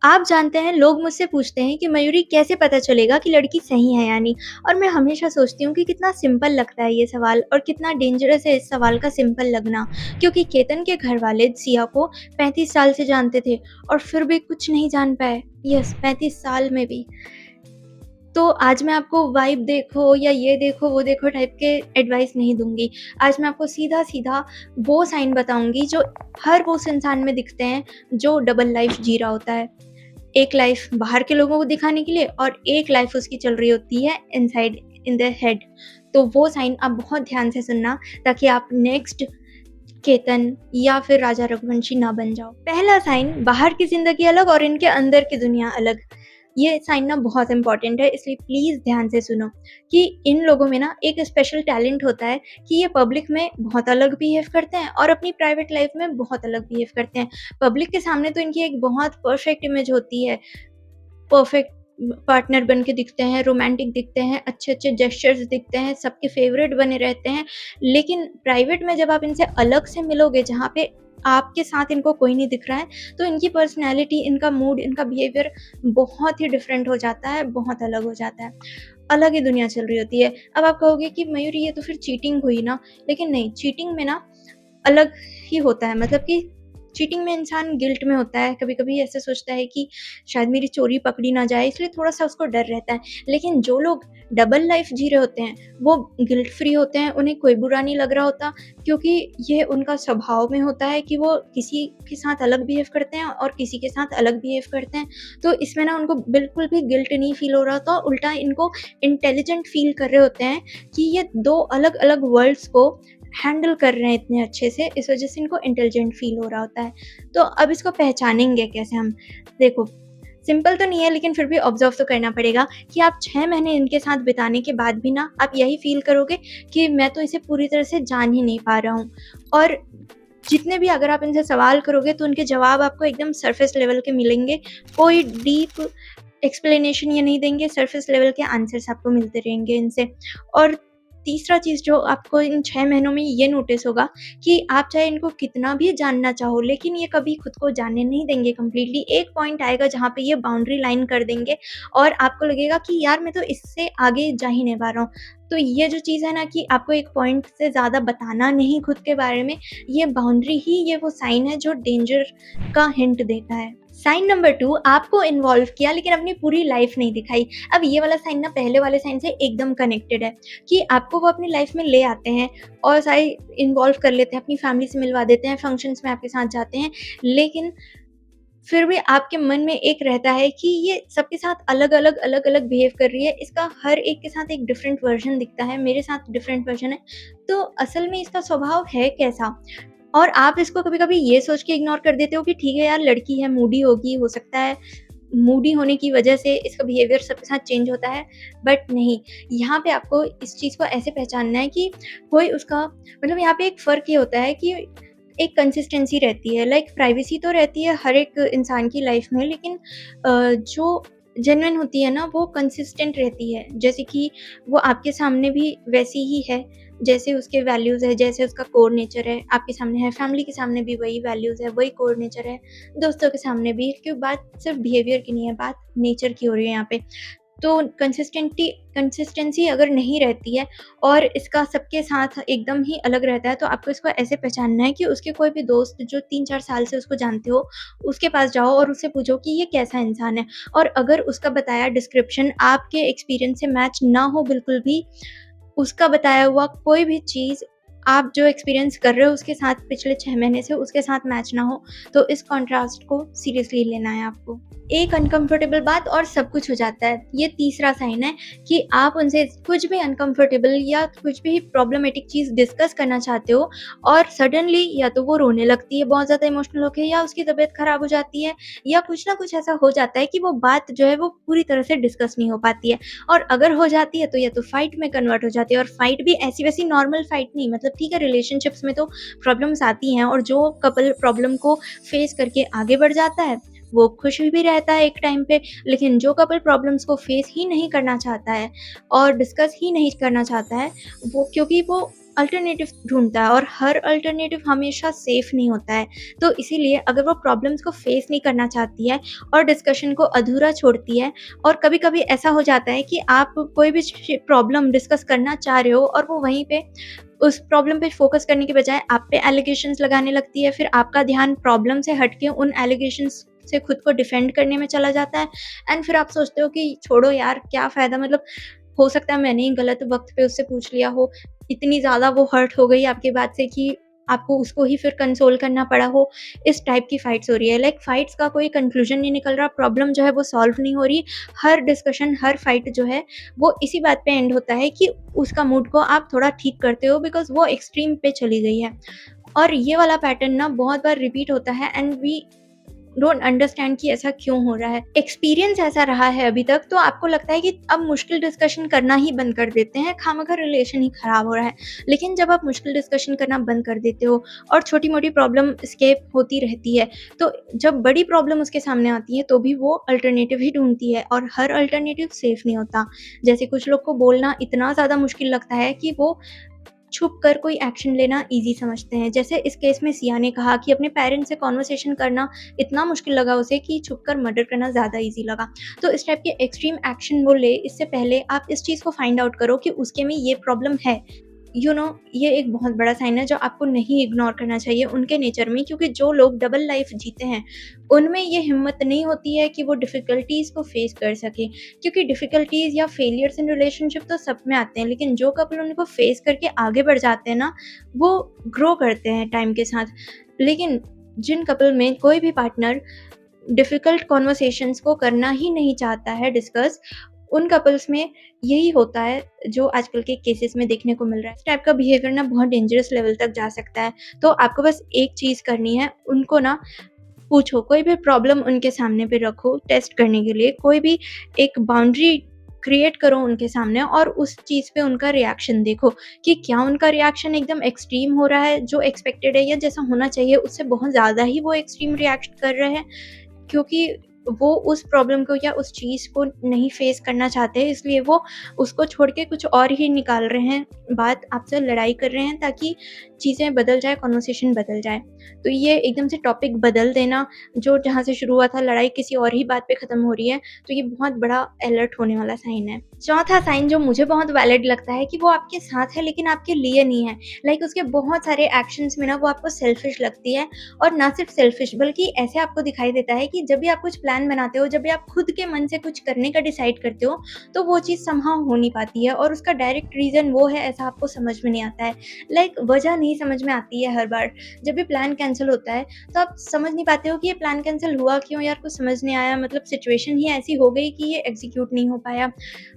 आप जानते हैं लोग मुझसे पूछते हैं कि मयूरी कैसे पता चलेगा कि लड़की सही है या नहीं। और मैं हमेशा सोचती हूँ कि कितना सिंपल लगता है ये सवाल और कितना डेंजरस है इस सवाल का सिंपल लगना। क्योंकि केतन के घर वाले सिया को 35 साल से जानते थे और फिर भी कुछ नहीं जान पाए। यस, 35 साल में भी। तो आज मैं आपको वाइब देखो या ये देखो वो देखो टाइप के एडवाइस नहीं दूंगी। आज मैं आपको सीधा सीधा वो साइन बताऊंगी जो हर वो इंसान में दिखते हैं जो डबल लाइफ जी रहा होता है। एक लाइफ बाहर के लोगों को दिखाने के लिए और एक लाइफ उसकी चल रही होती है इनसाइड इन द हेड। तो वो साइन आप बहुत ध्यान से सुनना ताकि आप नेक्स्ट केतन या फिर राजा रघुवंशी ना बन जाओ। पहला साइन, बाहर की जिंदगी अलग और इनके अंदर की दुनिया अलग। ये साइन ना बहुत इंपॉर्टेंट है, इसलिए प्लीज ध्यान से सुनो कि इन लोगों में ना एक स्पेशल टैलेंट होता है कि ये पब्लिक में बहुत अलग बिहेव करते हैं और अपनी प्राइवेट लाइफ में बहुत अलग बिहेव करते हैं। पब्लिक के सामने तो इनकी एक बहुत परफेक्ट इमेज होती है, परफेक्ट पार्टनर बन के दिखते हैं, रोमांटिक दिखते हैं, अच्छे-अच्छे जेस्चर्स दिखते हैं, सबके फेवरेट बने रहते हैं। लेकिन प्राइवेट में जब आप इनसे अलग से मिलोगे, जहाँ पे आपके साथ इनको कोई नहीं दिख रहा है, तो इनकी पर्सनैलिटी, इनका मूड, इनका बिहेवियर बहुत ही डिफरेंट हो जाता है, बहुत अलग हो जाता है। अलग ही दुनिया चल रही होती है। अब आप कहोगे कि मयूरी ये तो फिर चीटिंग हुई ना, लेकिन नहीं, चीटिंग में ना अलग ही होता है। मतलब कि चीटिंग में इंसान गिल्ट में होता है, कभी-कभी ऐसा सोचता है कि शायद मेरी चोरी पकड़ी ना जाए, इसलिए थोड़ा-सा उसको डर रहता है। लेकिन जो लोग डबल लाइफ जी रहे होते हैं, वो गिल्ट फ्री होते हैं, उन्हें कोई बुरा नहीं लग रहा होता, क्योंकि ये उनका स्वभाव में होता है कि वो किसी के साथ अलग बिहेव करते हैं और किसी के साथ अलग बिहेव करते हैं। तो इसमें ना उनको बिल्कुल भी गिल्ट नहीं फील हो रहा होता, उल्टा इनको इंटेलिजेंट फील कर रहे होते हैं कि ये 2 अलग-अलग वर्ल्ड्स को हैंडल कर रहे हैं इतने अच्छे से, इस वजह से इनको इंटेलिजेंट फील हो रहा होता है। तो अब इसको पहचानेंगे कैसे हम? देखो, सिंपल तो नहीं है लेकिन फिर भी ऑब्ज़र्व तो करना पड़ेगा कि आप 6 महीने इनके साथ बिताने के बाद भी ना आप यही फ़ील करोगे कि मैं तो इसे पूरी तरह से जान ही नहीं पा रहा हूँ। और जितने भी अगर आप इनसे सवाल करोगे तो उनके जवाब आपको एकदम सरफेस लेवल के मिलेंगे। कोई डीप एक्सप्लेनेशन ये नहीं देंगे, सरफेस लेवल के आंसर्स आपको मिलते रहेंगे इनसे। और तीसरा चीज़ जो आपको इन 6 महीनों में ये नोटिस होगा कि आप चाहे इनको कितना भी जानना चाहो, लेकिन ये कभी खुद को जानने नहीं देंगे कंप्लीटली। एक पॉइंट आएगा जहाँ पे ये बाउंड्री लाइन कर देंगे और आपको लगेगा कि यार मैं तो इससे आगे जा ही नहीं पा रहा हूँ। तो ये जो चीज़ है ना कि आपको एक पॉइंट से ज़्यादा बताना नहीं खुद के बारे में, ये बाउंड्री ही ये वो साइन है जो डेंजर का हिंट देता है। साइन नंबर 2, आपको इन्वॉल्व किया लेकिन अपनी पूरी लाइफ नहीं दिखाई। अब ये वाला साइन ना पहले वाले साइन से एकदम कनेक्टेड है कि आपको वो अपनी लाइफ में ले आते हैं और सारे इन्वॉल्व कर लेते हैं, अपनी फैमिली से मिलवा देते हैं, फंक्शंस में आपके साथ जाते हैं, लेकिन फिर भी आपके मन में एक रहता है कि ये सबके साथ अलग-अलग, अलग-अलग बिहेव कर रही है, इसका हर एक के साथ एक डिफरेंट वर्ज़न दिखता है, मेरे साथ डिफरेंट वर्ज़न है, तो असल में इसका स्वभाव है कैसा? और आप इसको कभी-कभी ये सोच के इग्नोर कर देते हो कि ठीक है यार, लड़की है, मूडी होगी, हो सकता है मूडी होने की वजह से इसका बिहेवियर सबके साथ चेंज होता है, बट नहीं, यहाँ पे आपको इस चीज़ को ऐसे पहचानना है कि कोई उसका मतलब यहाँ पे एक फ़र्क ये होता है कि एक कंसिस्टेंसी रहती है, लाइक प्राइवेसी तो रहती है हर एक इंसान की लाइफ में, लेकिन जो जेन्युइन होती है ना वो कंसिस्टेंट रहती है। जैसे कि वो आपके सामने भी वैसी ही है, जैसे उसके वैल्यूज़ है, जैसे उसका कोर नेचर है, आपके सामने है, फैमिली के सामने भी वही वैल्यूज़ है, वही कोर नेचर है, दोस्तों के सामने भी, क्योंकि बात सिर्फ़ बिहेवियर की नहीं है, बात नेचर की हो रही है यहाँ पे। तो कंसिस्टेंसी अगर नहीं रहती है और इसका सबके साथ एकदम ही अलग रहता है, तो आपको इसको ऐसे पहचानना है कि उसके कोई भी दोस्त जो 3-4 साल से उसको जानते हो, उसके पास जाओ और उससे पूछो कि ये कैसा इंसान है? और अगर उसका बताया डिस्क्रिप्शन आपके एक्सपीरियंस से मैच ना हो बिल्कुल भी, उसका बताया हुआ कोई भी चीज़ आप जो एक्सपीरियंस कर रहे हो उसके साथ पिछले 6 महीने से उसके साथ मैच ना हो, तो इस कॉन्ट्रास्ट को सीरियसली लेना है आपको। एक अनकम्फर्टेबल बात और सब कुछ हो जाता है। ये तीसरा साइन है कि आप उनसे कुछ भी अनकम्फर्टेबल या कुछ भी प्रॉब्लमैटिक चीज़ डिस्कस करना चाहते हो और सडनली या तो वो रोने लगती है बहुत ज़्यादा इमोशनल होके, या उसकी तबीयत ख़राब हो जाती है, या कुछ ना कुछ ऐसा हो जाता है कि वो बात जो है वो पूरी तरह से डिस्कस नहीं हो पाती है। और अगर हो जाती है तो या तो फाइट में कन्वर्ट हो जाती है, और फाइट भी ऐसी-वैसी नॉर्मल फाइट नहीं, मतलब ठीक है, रिलेशनशिप्स में तो प्रॉब्लम्स आती हैं और जो कपल प्रॉब्लम को फेस करके आगे बढ़ जाता है, वो खुश भी रहता है एक टाइम पे। लेकिन जो कपल प्रॉब्लम्स को फेस ही नहीं करना चाहता है और डिस्कस ही नहीं करना चाहता है, वो क्योंकि वो अल्टरनेटिव ढूँढता है और हर अल्टरनेटिव हमेशा सेफ़ नहीं होता है। तो इसीलिए अगर वो प्रॉब्लम्स को फ़ेस नहीं करना चाहती है और डिस्कशन को अधूरा छोड़ती है और कभी-कभी ऐसा हो जाता है कि आप कोई भी प्रॉब्लम डिस्कस करना चाह रहे हो और वो वहीं पे उस प्रॉब्लम पे फ़ोकस करने के बजाय आप पे एलिगेशंस लगाने लगती है, फिर आपका ध्यान प्रॉब्लम से हट के उन एलिगेशंस से खुद को डिफेंड करने में चला जाता है एंड फिर आप सोचते हो कि छोड़ो यार क्या फ़ायदा, मतलब हो सकता है मैंने ही गलत वक़्त पे उससे पूछ लिया हो, इतनी ज़्यादा वो हर्ट हो गई आपकी बात से कि आपको उसको ही फिर कंसोल करना पड़ा हो। इस टाइप की फाइट्स हो रही है, लाइक फाइट्स का कोई कंक्लूजन नहीं निकल रहा, प्रॉब्लम जो है वो सॉल्व नहीं हो रही। हर डिस्कशन, हर फाइट जो है वो इसी बात पे एंड होता है कि उसका मूड को आप थोड़ा ठीक करते हो बिकॉज़ वो एक्सट्रीम पे चली गई है। और ये वाला पैटर्न ना बहुत बार रिपीट होता है एंड वी डोंट अंडरस्टैंड कि ऐसा क्यों हो रहा है। एक्सपीरियंस ऐसा रहा है अभी तक, तो आपको लगता है कि अब मुश्किल डिस्कशन करना ही बंद कर देते हैं, खामख़ा रिलेशन ही खराब हो रहा है। लेकिन जब आप मुश्किल डिस्कशन करना बंद कर देते हो और छोटी-मोटी प्रॉब्लम एस्केप होती रहती है, तो जब बड़ी प्रॉब्लम उसके सामने आती है तो भी वो अल्टरनेटिव ही ढूँढती है और हर अल्टरनेटिव सेफ नहीं होता। जैसे कुछ लोग को बोलना इतना ज़्यादा मुश्किल लगता है कि वो छुप कर कोई एक्शन लेना ईज़ी समझते हैं। जैसे इस केस में सिया ने कहा कि अपने पेरेंट्स से कन्वर्सेशन करना इतना मुश्किल लगा उसे कि छुप कर मर्डर करना ज़्यादा ईज़ी लगा। तो इस टाइप के एक्सट्रीम एक्शन वो ले, इससे पहले आप इस चीज़ को फाइंड आउट करो कि उसके में ये प्रॉब्लम है। ये एक बहुत बड़ा साइन है जो आपको नहीं इग्नोर करना चाहिए उनके नेचर में, क्योंकि जो लोग डबल लाइफ जीते हैं, उनमें ये हिम्मत नहीं होती है कि वो डिफ़िकल्टीज़ को फ़ेस कर सकें। क्योंकि डिफ़िकल्टीज़ या फेलियर्स इन रिलेशनशिप तो सब में आते हैं, लेकिन जो कपल उनको फ़ेस करके आगे बढ़ जाते हैं ना, वो ग्रो करते हैं टाइम के साथ। लेकिन जिन कपल में कोई भी पार्टनर डिफ़िकल्ट कन्वर्सेशंस को करना ही नहीं चाहता है डिस्कस, उन कपल्स में यही होता है जो आजकल के केसेस में देखने को मिल रहा है। इस टाइप का बिहेवियर ना बहुत डेंजरस लेवल तक जा सकता है। तो आपको बस एक चीज़ करनी है, उनको ना पूछो, कोई भी प्रॉब्लम उनके सामने पे रखो टेस्ट करने के लिए, कोई भी एक बाउंड्री क्रिएट करो उनके सामने और उस चीज़ पे उनका रिएक्शन देखो कि क्या उनका रिएक्शन एकदम एक्सट्रीम हो रहा है जो एक्सपेक्टेड है, या जैसा होना चाहिए उससे बहुत ज़्यादा ही वो एक्सट्रीम रिएक्ट कर रहे हैं। क्योंकि वो उस प्रॉब्लम को या उस चीज़ को नहीं फ़ेस करना चाहते, इसलिए वो उसको छोड़ के कुछ और ही निकाल रहे हैं, बात आपसे लड़ाई कर रहे हैं ताकि चीज़ें बदल जाए, कन्वर्सेशन बदल जाए। तो ये एकदम से टॉपिक बदल देना, जो जहाँ से शुरू हुआ था लड़ाई किसी और ही बात पे ख़त्म हो रही है, तो ये बहुत बड़ा अलर्ट होने वाला साइन है। चौथा साइन जो मुझे बहुत वैलिड लगता है कि वो आपके साथ है लेकिन आपके लिए नहीं है। लाइक उसके बहुत सारे एक्शंस में ना वो आपको सेल्फिश लगती है, और ना सिर्फ सेल्फिश बल्कि ऐसे आपको दिखाई देता है कि जब भी आप कुछ प्लान बनाते हो, जब भी आप खुद के मन से कुछ करने का डिसाइड करते हो, तो वो चीज़ समहाउ हो नहीं पाती है और उसका डायरेक्ट रीज़न वो है, ऐसा आपको समझ में नहीं आता है। लाइक वजह नहीं समझ में आती है हर बार। जब भी प्लान कैंसल होता है, तो आप समझ नहीं पाते हो कि ये प्लान कैंसल हुआ क्यों यार, कुछ समझ नहीं आया, मतलब सिचुएशन ही ऐसी हो गई कि ये एग्ज़ीक्यूट नहीं हो पाया।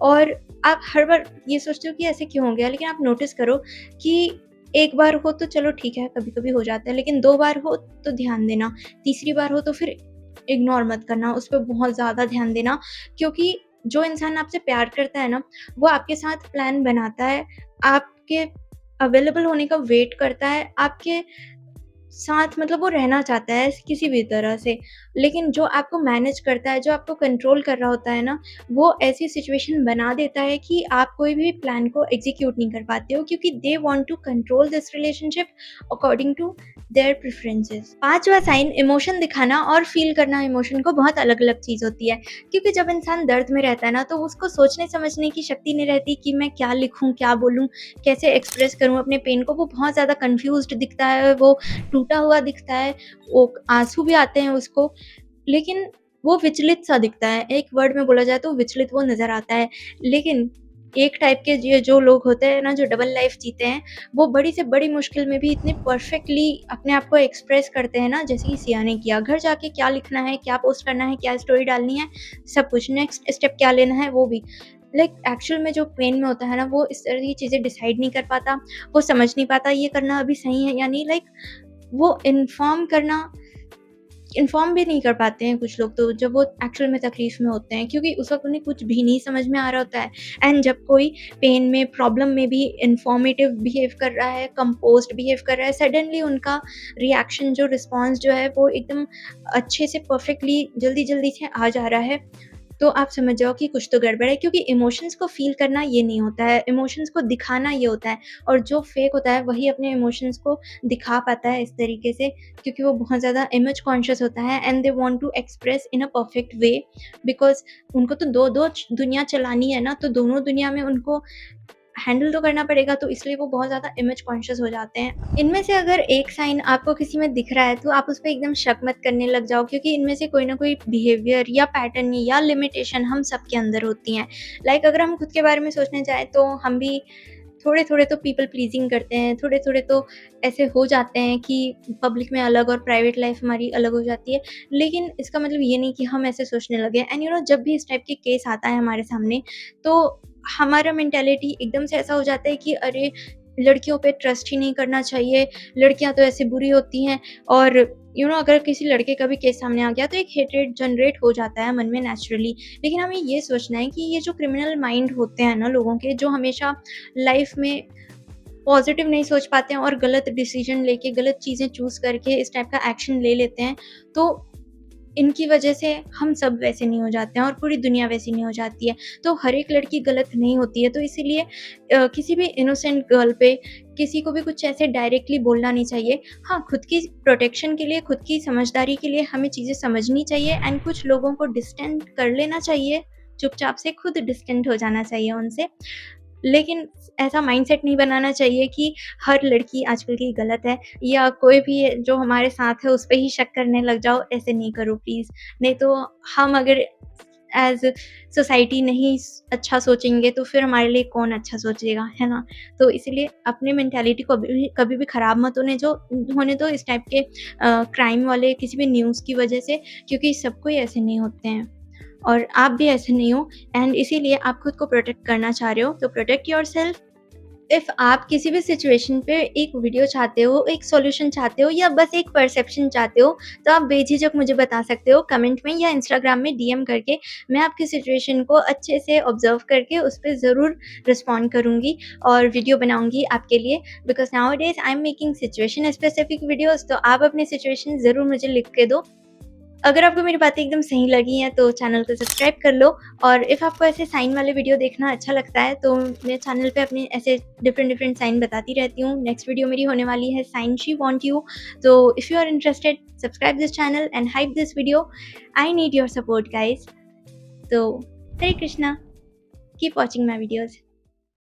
और आप हर बार ये सोचते हो कि ऐसे क्यों हो गया, लेकिन आप नोटिस करो कि एक बार हो तो चलो ठीक है, कभी-कभी हो जाता है, लेकिन 2 बार हो तो ध्यान देना, तीसरी बार हो तो फिर इग्नोर मत करना, उस पे बहुत ज़्यादा ध्यान देना। क्योंकि जो इंसान आपसे प्यार करता है ना, वो आपके साथ प्लान बनाता है, आपके अवेलेबल होने का वेट करता है, आपके साथ मतलब वो रहना चाहता है किसी भी तरह से। लेकिन जो आपको मैनेज करता है, जो आपको कंट्रोल कर रहा होता है ना, वो ऐसी सिचुएशन बना देता है कि आप कोई भी प्लान को एग्ज़ीक्यूट नहीं कर पाते हो, क्योंकि they want to control this relationship according to their preferences. 5वां साइन इमोशन दिखाना और फ़ील करना इमोशन को बहुत अलग-अलग चीज़ होती है। क्योंकि जब इंसान दर्द में रहता है ना, तो उसको सोचने-समझने की शक्ति नहीं रहती कि मैं क्या लिखूँ, क्या बोलूँ, कैसे एक्सप्रेस करूँ अपने पेन को। वो बहुत ज़्यादा कन्फ्यूज़्ड दिखता है, वो टूटा हुआ दिखता है, वो आँसू भी आते हैं उसको, लेकिन वो विचलित-सा दिखता है। एक वर्ड में बोला जाए तो विचलित वो नज़र आता है। लेकिन एक टाइप के ये जो लोग होते हैं ना, जो डबल लाइफ़ जीते हैं, वो बड़ी से बड़ी मुश्किल में भी इतने परफ़ेक्टली अपने आप को एक्सप्रेस करते हैं ना, जैसे कि सिया ने किया। घर जाके क्या लिखना है, क्या पोस्ट करना है, क्या स्टोरी डालनी है, सब कुछ। नेक्स्ट स्टेप क्या लेना है, वो भी। लाइक एक्चुअल में जो पेन में होता है ना, वो इस तरह की चीज़ें डिसाइड नहीं कर पाता, वो समझ नहीं पाता ये करना अभी सही है या नहीं। लाइक वो इन्फॉर्म भी नहीं कर पाते हैं कुछ लोग तो, जब वो एक्चुअल में तकलीफ़ में होते हैं, क्योंकि उस वक़्त उन्हें कुछ भी नहीं समझ में आ रहा होता है। एंड जब कोई पेन में, प्रॉब्लम में भी इन्फॉर्मेटिव बिहेव कर रहा है, कंपोज़्ड बिहेव कर रहा है, सडनली उनका रिएक्शन, जो रिस्पॉन्स जो है वो एकदम अच्छे से परफ़ेक्टली जल्दी-जल्दी से आ जा रहा है, तो आप समझ जाओ कि कुछ तो गड़बड़ है, क्योंकि इमोशंस को फ़ील करना ये नहीं होता है, इमोशंस को दिखाना ये होता है, और जो फ़ेक होता है वही अपने इमोशंस को दिखा पाता है इस तरीके से, क्योंकि वो बहुत ज़्यादा इमेज कॉन्शियस होता है and they want to express in a perfect way, because उनको तो 2-2 दुनिया चलानी है ना, तो दोनों दुनिया में उनको हैंडल तो करना पड़ेगा, तो इसलिए वो बहुत ज़्यादा इमेज कॉन्शियस हो जाते हैं। इनमें से अगर एक साइन आपको किसी में दिख रहा है, तो आप उस पे एकदम शक मत करने लग जाओ, क्योंकि इनमें से कोई ना कोई बिहेवियर या पैटर्न या लिमिटेशन हम सबके अंदर होती हैं। लाइक अगर हम खुद के बारे में सोचने जाएँ, तो हम भी थोड़े-थोड़े तो पीपल प्लीज़िंग करते हैं, थोड़े-थोड़े तो ऐसे हो जाते हैं कि पब्लिक में अलग और प्राइवेट लाइफ़ हमारी अलग हो जाती है। लेकिन इसका मतलब ये नहीं कि हम ऐसे सोचने लगे, एंड जब भी इस टाइप के केस आता है हमारे सामने, तो हमारा मेंटालिटी एकदम से ऐसा हो जाता है कि अरे! लड़कियों पे ट्रस्ट ही नहीं करना चाहिए, लड़कियाँ तो ऐसे बुरी होती हैं, और अगर किसी लड़के का भी केस सामने आ गया, तो एक हेट्रेड जनरेट हो जाता है मन में नेचुरली। लेकिन हमें ये सोचना है कि ये जो क्रिमिनल माइंड होते हैं ना लोगों के, जो हमेशा लाइफ़ में पॉज़िटिव नहीं सोच पाते हैं और गलत डिसीज़न लेके, गलत चीज़ें चूज़ करके इस टाइप का एक्शन ले लेते हैं, तो इनकी वजह से हम सब वैसे नहीं हो जाते हैं और पूरी दुनिया वैसी नहीं हो जाती है। तो हर एक लड़की गलत नहीं होती है, तो इसीलिए किसी भी इनोसेंट गर्ल पे किसी को भी कुछ ऐसे डायरेक्टली बोलना नहीं चाहिए। हाँ, खुद की प्रोटेक्शन के लिए, खुद की समझदारी के लिए हमें चीज़ें समझनी चाहिए, एंड कुछ लोगों को डिस्टेंट कर लेना चाहिए, चुपचाप से खुद डिस्टेंट हो जाना चाहिए उनसे। लेकिन ऐसा माइंडसेट नहीं बनाना चाहिए कि हर लड़की आजकल की गलत है, या कोई भी जो हमारे साथ है उस पे ही शक करने लग जाओ, ऐसे नहीं करो प्लीज़। नहीं तो हम अगर एज़ सोसाइटी नहीं अच्छा सोचेंगे, तो फिर हमारे लिए कौन अच्छा सोचेगा, है ना? तो इसीलिए अपनी मेंटालिटी को कभी भी खराब मत होने दो इस टाइप के क्राइम वाले किसी भी न्यूज़ की वजह से, क्योंकि सब कोई ऐसे नहीं होते हैं। और आप भी ऐसे नहीं हो, एंड इसीलिए आप खुद को प्रोटेक्ट करना चाह रहे हो, तो प्रोटेक्ट योरसेल्फ। इफ आप किसी भी सिचुएशन पे एक वीडियो चाहते हो, एक सॉल्यूशन चाहते हो, या बस एक परसेप्शन चाहते हो, तो आप बेझिझक मुझे बता सकते हो कमेंट में या इंस्टाग्राम में डीएम करके। मैं आपकी सिचुएशन को अच्छे से ऑब्जर्व करके उस पे ज़रूर रिस्पॉन्ड करूँगी और वीडियो बनाऊँगी आपके लिए, because nowadays I am making situation specific videos, तो आप अपनी सिचुएशन ज़रूर मुझे लिख के दो। अगर आपको मेरी बातें एकदम सही लगी हैं, तो चैनल को सब्सक्राइब कर लो, और इफ़ आपको ऐसे साइन वाले वीडियो देखना अच्छा लगता है, तो मैं चैनल पे अपने ऐसे डिफरेंट साइन बताती रहती हूँ। नेक्स्ट वीडियो मेरी होने वाली है साइन शी वांट यू। तो if you are interested, subscribe this channel and hype this video. I need your support guys. तो Hare Krishna, keep watching my videos.